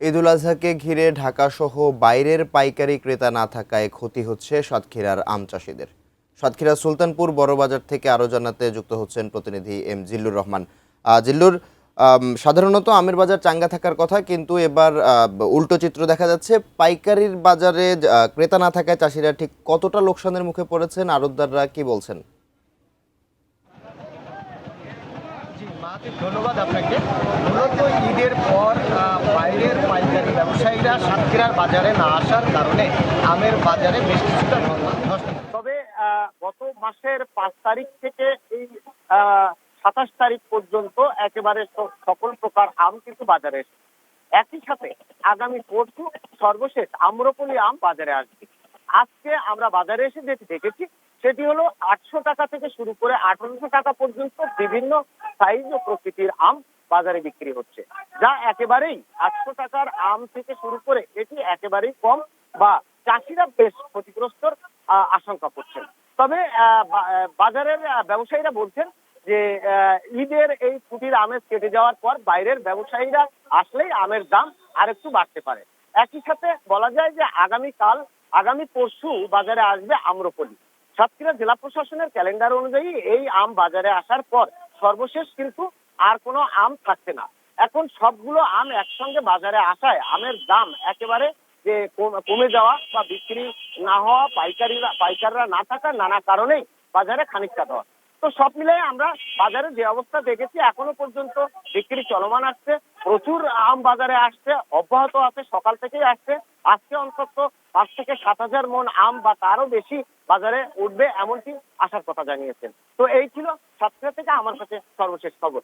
ঈদ উল আজহাকে ঘিরে ঢাকাসহ বাইরের পাইকারি ক্রেতা না থাকায় ক্ষতি হচ্ছে সাতক্ষীরার আম চাষিদের। সাতক্ষীরা সুলতানপুর বড়বাজার থেকে আরও জানাতে যুক্ত হচ্ছেন প্রতিনিধি এম জিল্লুর রহমান। জিল্লুর, সাধারণত আমের বাজার চাঙ্গা থাকার কথা, কিন্তু এবার উল্টো চিত্র দেখা যাচ্ছে। পাইকারির বাজারে ক্রেতা না থাকায় চাষিরা ঠিক কতটা লোকসানের মুখে পড়েছেন, আড়তদাররা কি বলছেন? ধন্যবাদ আপনাকে। মূলত ঈদের পর বাইরের পাইকারি ব্যবসায়ীরা সাতক্ষীরার বাজারে না আসার কারণে আমের বাজারে বেশ কিছুটা ধস। তবে গত মাসের 5 তারিখ থেকে এই 27 তারিখ পর্যন্ত একেবারে সকল প্রকার আম কিন্তু বাজারে এসেছে। একই সাথে আগামী পরশু সর্বশেষ আম্রপলি আম বাজারে আসবে। আজকে আমরা বাজারে এসে যেটি দেখেছি সেটি হলো 800 টাকা থেকে শুরু করে 1800 টাকা পর্যন্ত বিভিন্ন সাইজ ও প্রকৃতির আম বাজারে বিক্রি হচ্ছে, যা একেবারেই 800 টাকার আম থেকে শুরু করে এটি একেবারেই কম, বা চাষিরা বেশ ক্ষতিগ্রস্তর আশঙ্কা করছেন। তবে বাজারের ব্যবসায়ীরা বলছেন যে ঈদের এই ছুটির আমেজ কেটে যাওয়ার পর বাইরের ব্যবসায়ীরা আসলেই আমের দাম আরেকটু বাড়তে পারে। একই সাথে বলা যায় যে আগামী পরশু বাজারে আসবে আম্রপলি। সাতক্ষীরা জেলা প্রশাসনের ক্যালেন্ডার অনুযায়ী এই আম বাজারে আসার পর সর্বশেষ কিন্তু আর কোনো আম থাকছে না। এখন সবগুলো আম একসঙ্গে বাজারে আসায় আমের দাম একেবারে যে কমে যাওয়া বা বিক্রি না হওয়া, পাইকাররা না থাকার নানা কারণেই বাজারে খানিকটা দর। তো সব মিলিয়ে আমরা বাজারে যে অবস্থা দেখেছি এখনো পর্যন্ত বিক্রি চলমান আসছে। প্রচুর আম বাজারে আসছে, অব্যাহত আছে, সকাল থেকেই আসছে। আজকে অন্তত 5 থেকে 7,000 মন আম বা তারও বেশি বাজারে উঠবে এমনটি আশার কথা জানিয়েছেন। তো এই ছিল সাতক্ষীরা থেকে আমার কাছে সর্বশেষ খবর।